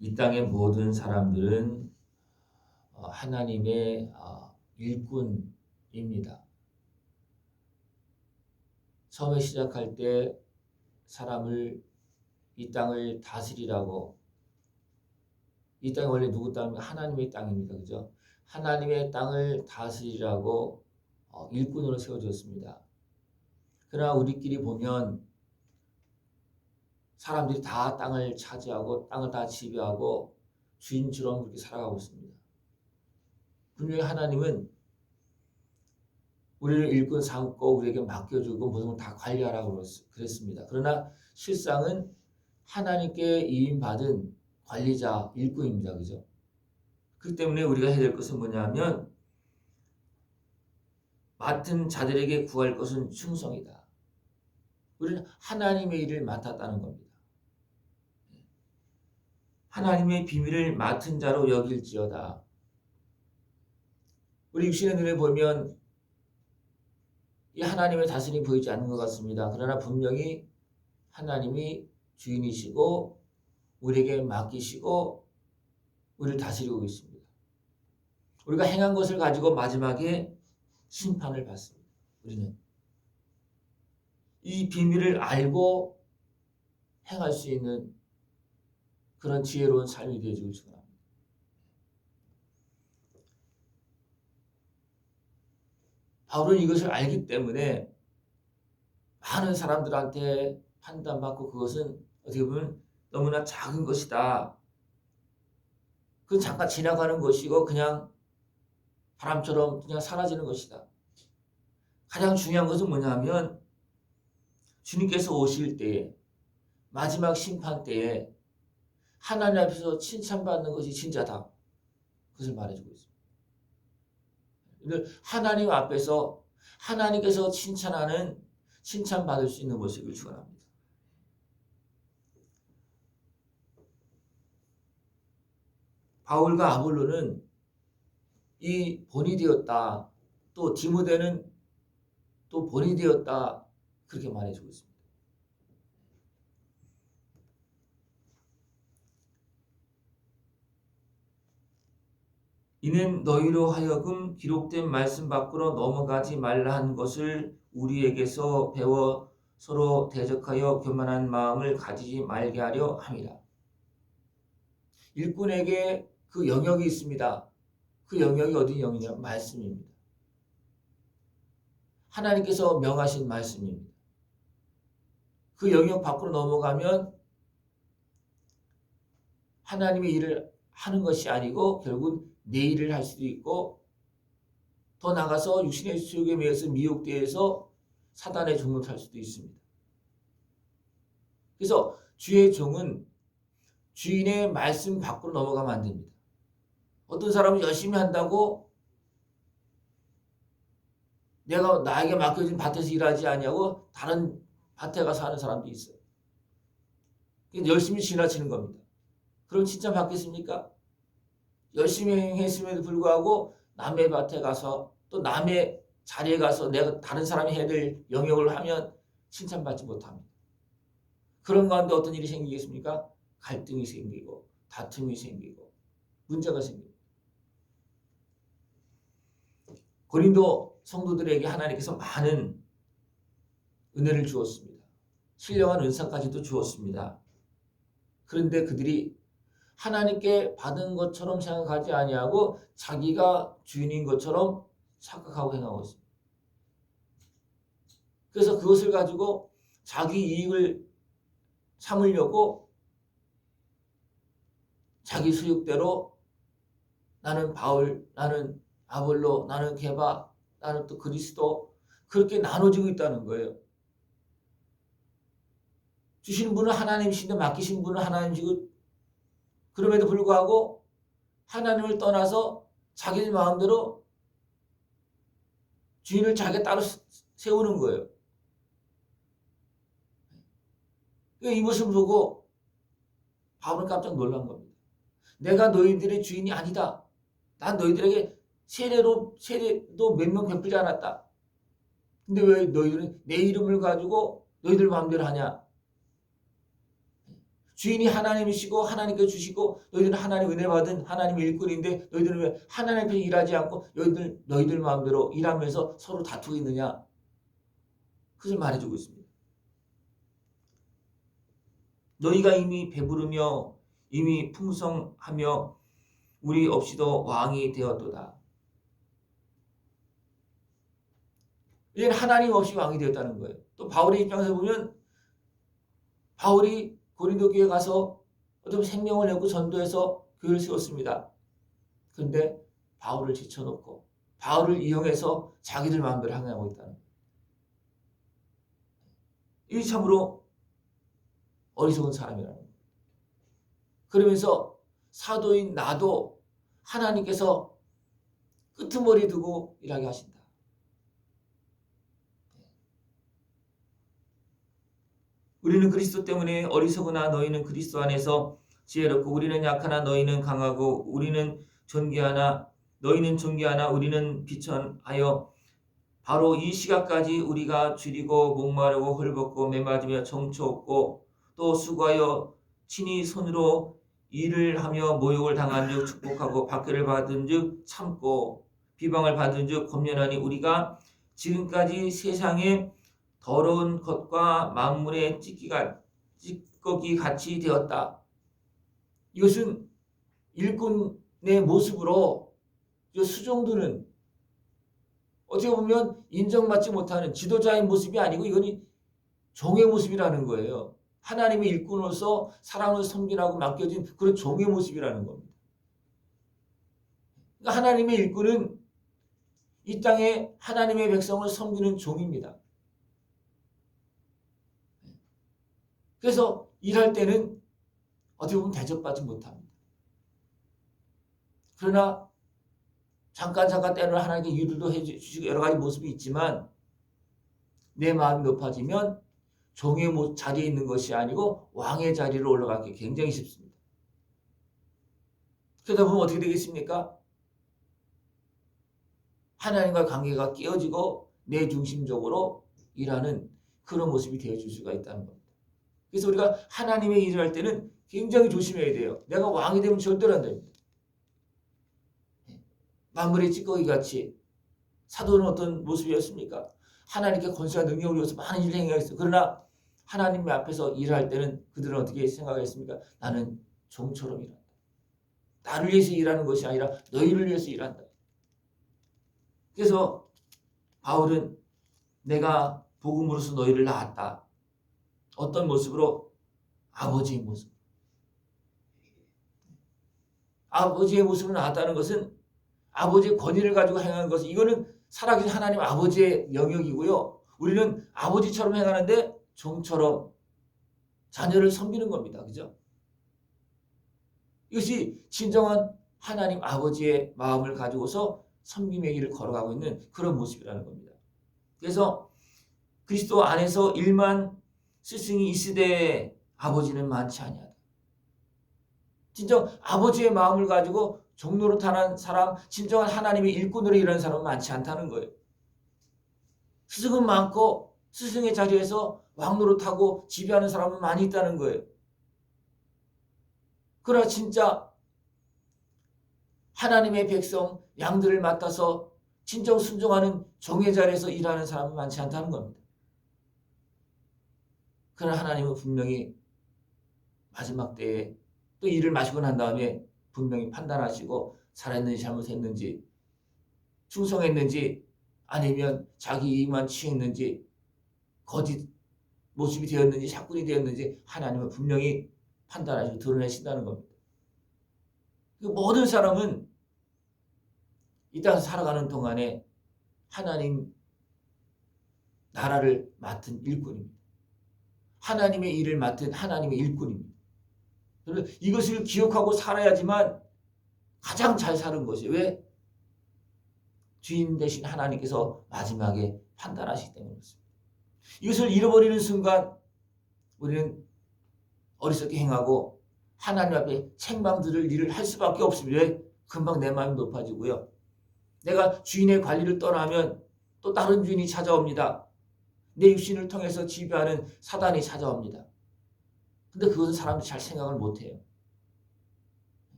이 땅의 모든 사람들은 하나님의 일꾼입니다. 처음에 시작할 때 사람을 이 땅을 다스리라고, 이 땅이 원래 누구 땅입니까? 하나님의 땅입니다. 그죠? 하나님의 땅을 다스리라고 일꾼으로 세워졌습니다. 그러나 우리끼리 보면 사람들이 다 땅을 차지하고 땅을 다 지배하고 주인처럼 그렇게 살아가고 있습니다. 분명히 하나님은 우리를 일꾼 삼고 우리에게 맡겨주고 모든 걸 다 관리하라고 그랬습니다. 그러나 실상은 하나님께 이임받은 관리자, 일꾼입니다. 그죠? 그렇기 때문에 우리가 해야 될 것은 뭐냐면 맡은 자들에게 구할 것은 충성이다. 우리는 하나님의 일을 맡았다는 겁니다. 하나님의 비밀을 맡은 자로 여길지어다. 우리 육신의 눈에 보면 이 하나님의 다스림이 보이지 않는 것 같습니다. 그러나 분명히 하나님이 주인이시고 우리에게 맡기시고 우리를 다스리고 있습니다. 우리가 행한 것을 가지고 마지막에 심판을 받습니다. 우리는 이 비밀을 알고 행할 수 있는 그런 지혜로운 삶이 되어지길 축원합니다. 바울은 이것을 알기 때문에 많은 사람들한테 판단받고 그것은 어떻게 보면 너무나 작은 것이다. 그건 잠깐 지나가는 것이고 그냥 바람처럼 그냥 사라지는 것이다. 가장 중요한 것은 뭐냐면 주님께서 오실 때에 마지막 심판 때에 하나님 앞에서 칭찬받는 것이 진짜다. 그것을 말해주고 있습니다. 하나님 앞에서 하나님께서 칭찬하는 칭찬받을 수 있는 모습을 축원합니다. 바울과 아볼로는 이 본이 되었다. 또 디모데는 또 본이 되었다. 그렇게 말해주고 있습니다. 이는 너희로 하여금 기록된 말씀 밖으로 넘어가지 말라 한 것을 우리에게서 배워 서로 대적하여 교만한 마음을 가지지 말게 하려 함이라. 일꾼에게 그 영역이 있습니다. 그 영역이 어디 영역이냐? 말씀입니다. 하나님께서 명하신 말씀입니다. 그 영역 밖으로 넘어가면 하나님의 일을 하는 것이 아니고 결국 내 일을 할 수도 있고 더 나가서 육신의 수욕에 의해서 미혹되어서 사단의 종을 탈 수도 있습니다. 그래서 주의 종은 주인의 말씀 밖으로 넘어가면 안 됩니다. 어떤 사람은 열심히 한다고 내가 나에게 맡겨진 밭에서 일하지 아니하고 다른 밭에 가서 하는 사람도 있어요. 열심히 지나치는 겁니다. 그럼 진짜 받겠습니까? 열심히 했음에도 불구하고 남의 밭에 가서 또 남의 자리에 가서 내가 다른 사람이 해야 될 영역을 하면 칭찬받지 못합니다. 그런 가운데 어떤 일이 생기겠습니까? 갈등이 생기고 다툼이 생기고 문제가 생깁니다. 고린도 성도들에게 하나님께서 많은 은혜를 주었습니다. 신령한 은사까지도 주었습니다. 그런데 그들이 하나님께 받은 것처럼 생각하지 아니하고 자기가 주인인 것처럼 착각하고 행하고 있습니다. 그래서 그것을 가지고 자기 이익을 삼으려고 자기 수욕대로 나는 바울, 나는 아볼로, 나는 게바, 나는 또 그리스도 그렇게 나눠지고 있다는 거예요. 주시는 분은 하나님이신데 맡기신 분은 하나님이시고 그럼에도 불구하고 하나님을 떠나서 자기 마음대로 주인을 자기가 따로 세우는 거예요. 이 모습을 보고 바울은 깜짝 놀란 겁니다. 내가 너희들의 주인이 아니다. 난 너희들에게 세례도 몇 명 베풀지 않았다. 근데 왜 너희들은 내 이름을 가지고 너희들 마음대로 하냐? 주인이 하나님이시고 하나님께 주시고 너희들은 하나님 은혜 받은 하나님의 일꾼인데 너희들은 왜 하나님 앞에 일하지 않고 너희들 마음대로 일하면서 서로 다투고 있느냐. 그것을 말해주고 있습니다. 너희가 이미 배부르며 이미 풍성하며 우리 없이도 왕이 되었도다. 이제는 하나님 없이 왕이 되었다는 거예요. 또 바울의 입장에서 보면 바울이 고린도 교회에 가서 어떤 생명을 내고 전도해서 교회를 세웠습니다. 그런데 바울을 제쳐놓고 바울을 이용해서 자기들 마음대로 행하고 있다는 거예요. 이 참으로 어리석은 사람이라는 거예요. 그러면서 사도인 나도 하나님께서 끄트머리 두고 일하게 하신다. 우리는 그리스도 때문에 어리석으나 너희는 그리스도 안에서 지혜롭고 우리는 약하나 너희는 강하고 우리는 존귀하나 너희는 존귀하나 우리는 비천하여 바로 이 시각까지 우리가 줄이고 목마르고 헐벗고 매맞으며 정처 없고 또 수고하여 친히 손으로 일을 하며 모욕을 당한 즉 축복하고 박해를 받은 즉 참고 비방을 받은 즉 권면하니 우리가 지금까지 세상에 더러운 것과 만물의 찌꺼기 같이 되었다. 이것은 일꾼의 모습으로 수종들은 어떻게 보면 인정받지 못하는 지도자의 모습이 아니고 이건 종의 모습이라는 거예요. 하나님의 일꾼으로서 사랑을 섬기라고 맡겨진 그런 종의 모습이라는 겁니다. 그러니까 하나님의 일꾼은 이 땅에 하나님의 백성을 섬기는 종입니다. 그래서 일할 때는 어떻게 보면 대접받지 못합니다. 그러나 잠깐 때로는 하나님께 일도 해주시고 여러 가지 모습이 있지만 내 마음이 높아지면 종의 자리에 있는 것이 아니고 왕의 자리로 올라가기 굉장히 쉽습니다. 그러다 보면 어떻게 되겠습니까? 하나님과 관계가 깨어지고 내 중심적으로 일하는 그런 모습이 되어줄 수가 있다는 겁니다. 그래서 우리가 하나님의 일을 할 때는 굉장히 조심해야 돼요. 내가 왕이 되면 절대로 안 됩니다. 만물의 찌꺼기 같이 사도는 어떤 모습이었습니까? 하나님께 권세와 능력을 위해서 많은 일을 행했어요. 그러나 하나님 앞에서 일할 때는 그들은 어떻게 생각했습니까? 나는 종처럼 일한다. 나를 위해서 일하는 것이 아니라 너희를 위해서 일한다. 그래서 바울은 내가 복음으로서 너희를 낳았다. 어떤 모습으로? 아버지의 모습. 아버지의 모습을 낳았다는 것은 아버지의 권위를 가지고 행하는 것은 이거는 살아계신 하나님 아버지의 영역이고요. 우리는 아버지처럼 행하는데 종처럼 자녀를 섬기는 겁니다. 그죠? 이것이 진정한 하나님 아버지의 마음을 가지고서 섬김의 길을 걸어가고 있는 그런 모습이라는 겁니다. 그래서 그리스도 안에서 일만 스승이 있으되 아버지는 많지 아니하다. 진정 아버지의 마음을 가지고 종노릇하는 사람, 진정한 하나님의 일꾼으로 일하는 사람은 많지 않다는 거예요. 스승은 많고 스승의 자리에서 왕노릇하고 지배하는 사람은 많이 있다는 거예요. 그러나 진짜 하나님의 백성, 양들을 맡아서 진정 순종하는 종의 자리에서 일하는 사람은 많지 않다는 겁니다. 그러나 하나님은 분명히 마지막 때에 또 일을 마시고 난 다음에 분명히 판단하시고 살았는지 잘못했는지 충성했는지 아니면 자기 이익만 취했는지 거짓 모습이 되었는지 샷군이 되었는지 하나님은 분명히 판단하시고 드러내신다는 겁니다. 모든 사람은 이 땅에서 살아가는 동안에 하나님 나라를 맡은 일꾼입니다. 하나님의 일을 맡은 하나님의 일꾼입니다. 이것을 기억하고 살아야지만 가장 잘 사는 것이에요. 왜? 주인 되신 하나님께서 마지막에 판단하시기 때문에 그렇습니다. 이것을 잃어버리는 순간 우리는 어리석게 행하고 하나님 앞에 책망 들을 일을 할 수밖에 없습니다. 왜? 금방 내 마음이 높아지고요. 내가 주인의 관리를 떠나면 또 다른 주인이 찾아옵니다. 내 육신을 통해서 지배하는 사단이 찾아옵니다. 근데 그것은 사람들이 잘 생각을 못해요.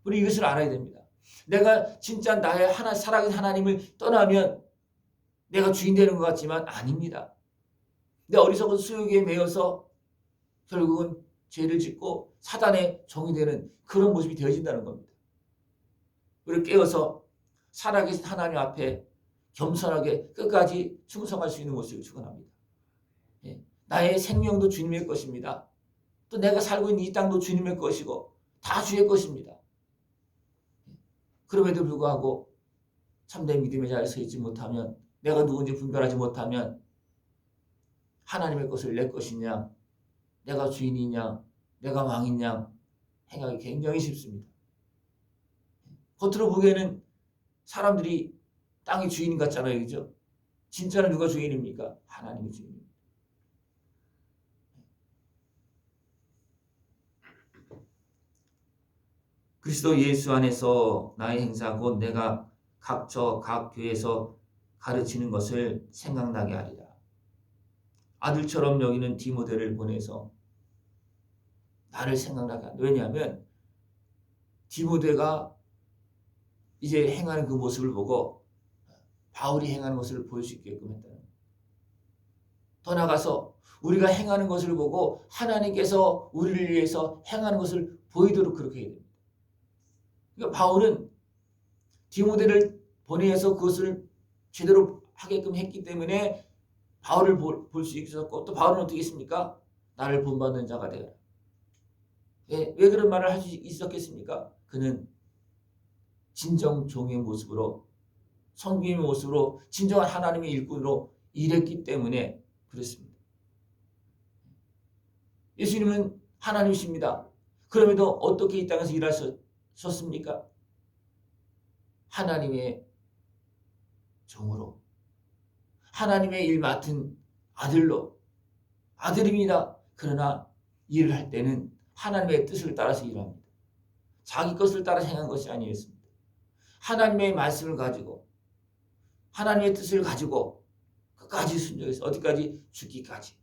우리 이것을 알아야 됩니다. 내가 진짜 나의 살아계신 하나님을 떠나면 내가 주인 되는 것 같지만 아닙니다. 내 어리석은 수욕에 매여서 결국은 죄를 짓고 사단의 종이 되는 그런 모습이 되어진다는 겁니다. 우리를 깨어서 살아계신 하나님 앞에 겸손하게 끝까지 충성할 수 있는 모습을 축원합니다. 나의 생명도 주님의 것입니다. 또 내가 살고 있는 이 땅도 주님의 것이고 다 주의 것입니다. 그럼에도 불구하고 참된 믿음의 자리에 서 있지 못하면, 내가 누군지 분별하지 못하면 하나님의 것을 내 것이냐, 내가 주인이냐, 내가 왕이냐 행하기 굉장히 쉽습니다. 겉으로 보기에는 사람들이 땅의 주인 같잖아요. 그죠? 진짜는 누가 주인입니까? 하나님이 주인입니다. 그리스도 예수 안에서 나의 행사 곧 내가 각처 각 교회에서 가르치는 것을 생각나게 하리라. 아들처럼 여기는 디모데를 보내서 나를 생각나게 한다. 왜냐하면 디모데가 이제 행하는 그 모습을 보고 바울이 행하는 것을 보일 수 있게끔 했다는 거예요. 더 나아가서 우리가 행하는 것을 보고 하나님께서 우리를 위해서 행하는 것을 보이도록 그렇게 해야 됩니다. 그러니까 바울은 디모데를 보내서 그것을 제대로 하게끔 했기 때문에 바울을 볼 수 있었고, 또 바울은 어떻게 했습니까? 나를 본받는 자가 되어라. 왜 그런 말을 할 수 있었겠습니까? 그는 진정 종의 모습으로, 성김의 모습으로, 진정한 하나님의 일꾼으로 일했기 때문에 그렇습니다. 예수님은 하나님이십니다. 그럼에도 어떻게 이 땅에서 일하셨습니까? 하나님의 종으로, 하나님의 일 맡은 아들로, 아들입니다. 그러나 일을 할 때는 하나님의 뜻을 따라서 일합니다. 자기 것을 따라 행한 것이 아니었습니다. 하나님의 말씀을 가지고, 하나님의 뜻을 가지고 끝까지 순종해서 어디까지? 죽기까지.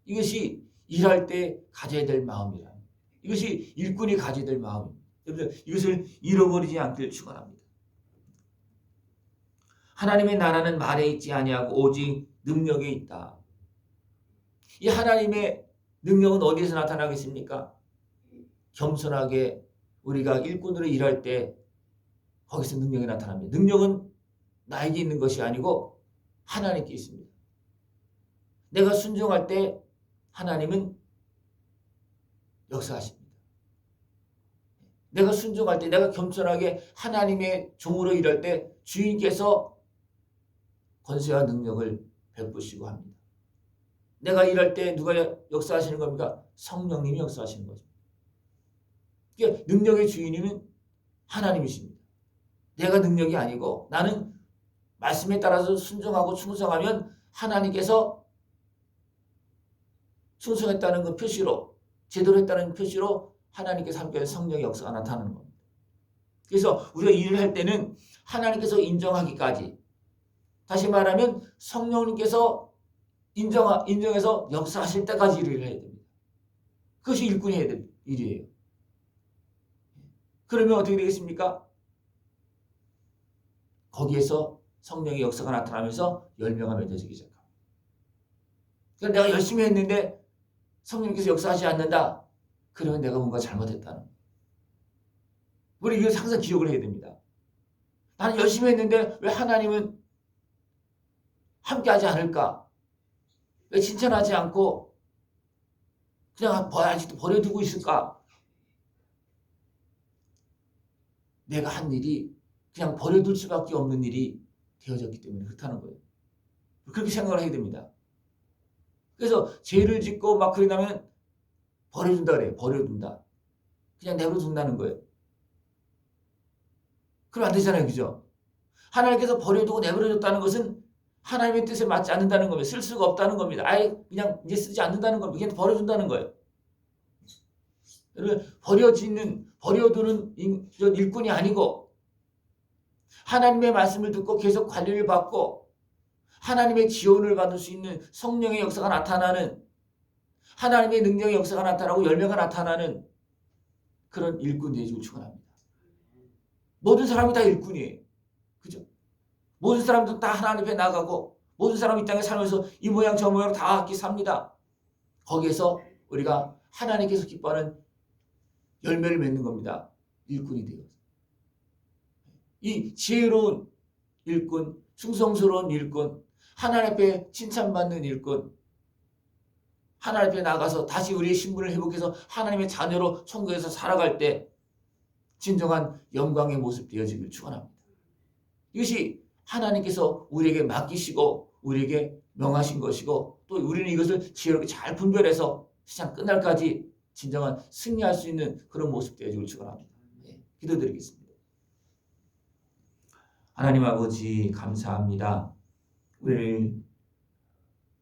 이것이 일할 때 가져야 될 마음이라. 이것이 일꾼이 가져야 될 마음입니다. 여러분, 이것을 잃어버리지 않기를 축원합니다. 하나님의 나라는 말에 있지 아니하고 오직 능력에 있다. 이 하나님의 능력은 어디에서 나타나겠습니까? 겸손하게 우리가 일꾼으로 일할 때 거기서 능력이 나타납니다. 능력은 나에게 있는 것이 아니고 하나님께 있습니다. 내가 순종할 때 하나님은 역사하십니다. 내가 순종할 때, 내가 겸손하게 하나님의 종으로 일할 때 주인께서 권세와 능력을 베푸시고 합니다. 내가 일할 때 누가 역사하시는 겁니까? 성령님이 역사하시는 거죠. 그러니까 능력의 주인은 하나님이십니다. 내가 능력이 아니고 나는 말씀에 따라서 순종하고 충성하면 하나님께서 충성했다는 그 표시로, 제대로 했다는 표시로 하나님께서 함께 성령의 역사가 나타나는 겁니다. 그래서 우리가 일을 할 때는 하나님께서 인정하기까지, 다시 말하면 성령님께서 인정해서 역사하실 때까지 일을 해야 됩니다. 그것이 일꾼이 해야 될 일이에요. 그러면 어떻게 되겠습니까? 거기에서 성령의 역사가 나타나면서 열매가 맺어지기 시작합니다. 그러니까 내가 열심히 했는데 성령께서 역사하지 않는다. 그러면 내가 뭔가 잘못했다는 거예요. 우리 이걸 항상 기억을 해야 됩니다. 나는 열심히 했는데 왜 하나님은 함께하지 않을까? 왜 칭찬하지 않고 그냥 아직도 버려두고 있을까? 내가 한 일이 그냥 버려둘 수밖에 없는 일이 되어졌기 때문에 그렇다는 거예요. 그렇게 생각을 해야 됩니다. 그래서 죄를 짓고 막 그러다면 버려둔다 그래요. 버려둔다. 그냥 내버려둔다는 거예요. 그러면 안 되잖아요. 그죠? 하나님께서 버려두고 내버려뒀다는 것은 하나님의 뜻에 맞지 않는다는 겁니다. 쓸 수가 없다는 겁니다. 아예 그냥 이제 쓰지 않는다는 겁니다. 그냥 버려둔다는 거예요. 여러분, 버려두는 일꾼이 아니고 하나님의 말씀을 듣고 계속 관리를 받고 하나님의 지원을 받을 수 있는 성령의 역사가 나타나는, 하나님의 능력의 역사가 나타나고 열매가 나타나는 그런 일꾼 되기를 축원합니다. 모든 사람이 다 일꾼이에요. 그죠? 모든 사람도 다 하나님 앞에 나가고 모든 사람이 이 땅에 살면서 이 모양 저 모양 다 함께 삽니다. 거기에서 우리가 하나님께서 기뻐하는 열매를 맺는 겁니다. 일꾼이 되어서. 이 지혜로운 일꾼, 충성스러운 일꾼, 하나님 앞에 칭찬받는 일꾼, 하나님 앞에 나가서 다시 우리의 신분을 회복해서 하나님의 자녀로 천국에서 살아갈 때 진정한 영광의 모습 되어지길 축원합니다. 이것이 하나님께서 우리에게 맡기시고 우리에게 명하신 것이고 또 우리는 이것을 지혜롭게 잘 분별해서 세상 끝날까지 진정한 승리할 수 있는 그런 모습 되어지길 축원합니다. 네, 기도드리겠습니다. 하나님 아버지 감사합니다. 우리를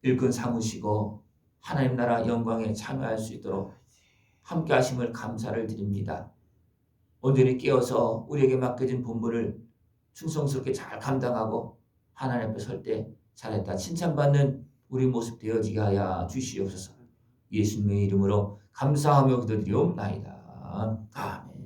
일꾼 삼으시고 하나님 나라 영광에 참여할 수 있도록 함께 하심을 감사를 드립니다. 온전히 깨어서 우리에게 맡겨진 본분을 충성스럽게 잘 감당하고 하나님 앞에 설 때 잘했다 칭찬받는 우리 모습 되어지게 하여 주시옵소서. 예수님의 이름으로 감사하며 기도드리옵나이다. 아멘.